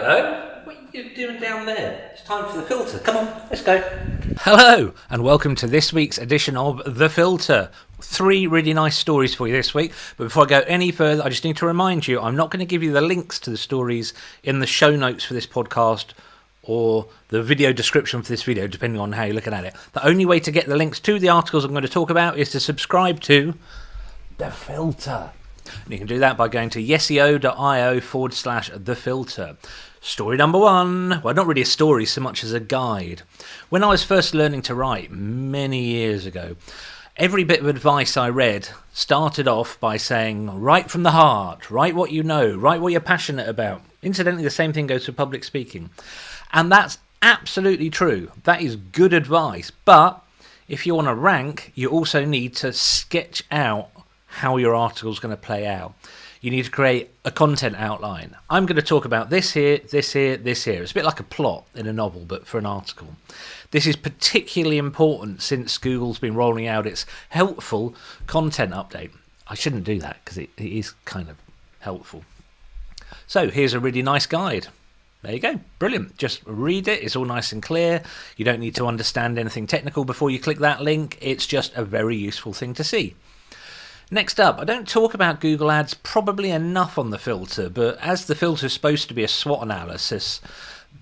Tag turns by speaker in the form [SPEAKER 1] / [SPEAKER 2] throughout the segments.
[SPEAKER 1] Hello? What are you doing down there? It's time for the filter. Come on, let's go.
[SPEAKER 2] Hello, and welcome to this week's edition of The Filter. 3 really nice stories for you this week, but before I go any further, I just need to remind you, I'm not going to give you the links to the stories in the show notes for this podcast or the video description for this video, depending on how you're looking at it. The only way to get the links to the articles I'm going to talk about is to subscribe to The Filter. And you can do that by going to yeseo.io/The Filter. Story number 1. Well, not really a story so much as a guide. When I was first learning to write many years ago, every bit of advice I read started off by saying, write from the heart, write what you know, write what you're passionate about. Incidentally, the same thing goes for public speaking. And that's absolutely true. That is good advice. But if you want to rank, you also need to sketch out how your article is going to play out. You need to create a content outline. I'm going to talk about this here, this here, this here. It's a bit like a plot in a novel, but for an article. This is particularly important since Google's been rolling out its helpful content update. I shouldn't do that because it is kind of helpful. So here's a really nice guide. There you go. Brilliant. Just read it. It's all nice and clear. You don't need to understand anything technical before you click that link. It's just a very useful thing to see. Next up, I don't talk about Google Ads probably enough on the filter, but as the filter is supposed to be a SWOT analysis,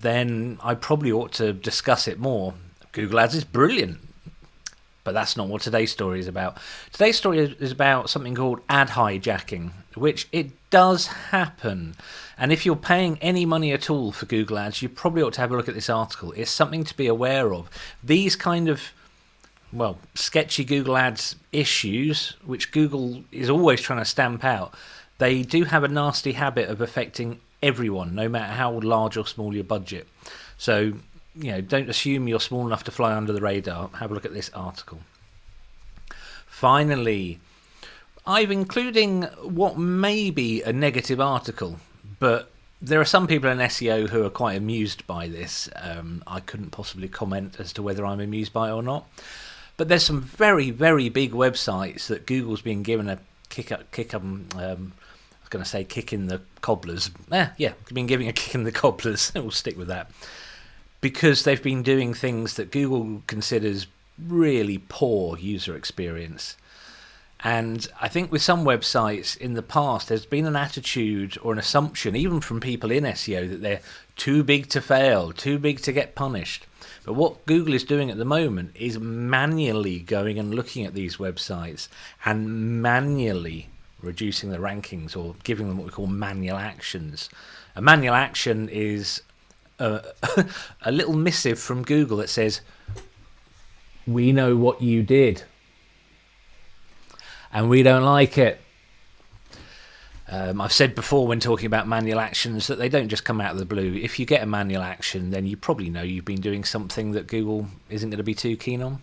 [SPEAKER 2] then I probably ought to discuss it more. Google Ads is brilliant, but that's not what today's story is about. Today's story is about something called ad hijacking, which it does happen. And if you're paying any money at all for Google Ads, you probably ought to have a look at this article. It's something to be aware of. These kind of sketchy Google Ads issues, which Google is always trying to stamp out, they do have a nasty habit of affecting everyone, no matter how large or small your budget. So, don't assume you're small enough to fly under the radar. Have a look at this article. Finally, I'm including what may be a negative article, but there are some people in SEO who are quite amused by this. I couldn't possibly comment as to whether I'm amused by it or not. But there's some very, very big websites that Google's been given a kick in the cobblers. Been giving a kick in the cobblers. We'll stick with that. Because they've been doing things that Google considers really poor user experience. And I think with some websites in the past, there's been an attitude or an assumption, even from people in SEO, that they're too big to fail, too big to get punished. But what Google is doing at the moment is manually going and looking at these websites and manually reducing the rankings or giving them what we call manual actions. A manual action is a little missive from Google that says, we know what you did and we don't like it. I've said before when talking about manual actions that they don't just come out of the blue. If you get a manual action, then you probably know you've been doing something that Google isn't going to be too keen on.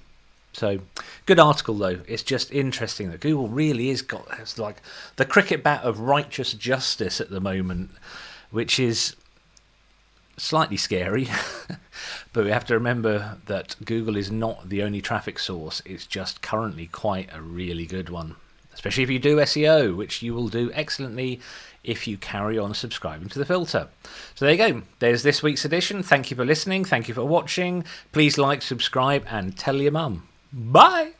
[SPEAKER 2] So, good article though. It's just interesting that Google really has like the cricket bat of righteous justice at the moment, which is slightly scary. But we have to remember that Google is not the only traffic source. It's just currently quite a really good one. Especially if you do SEO, which you will do excellently if you carry on subscribing to the filter. So there you go. There's this week's edition. Thank you for listening. Thank you for watching. Please like, subscribe, and tell your mum. Bye.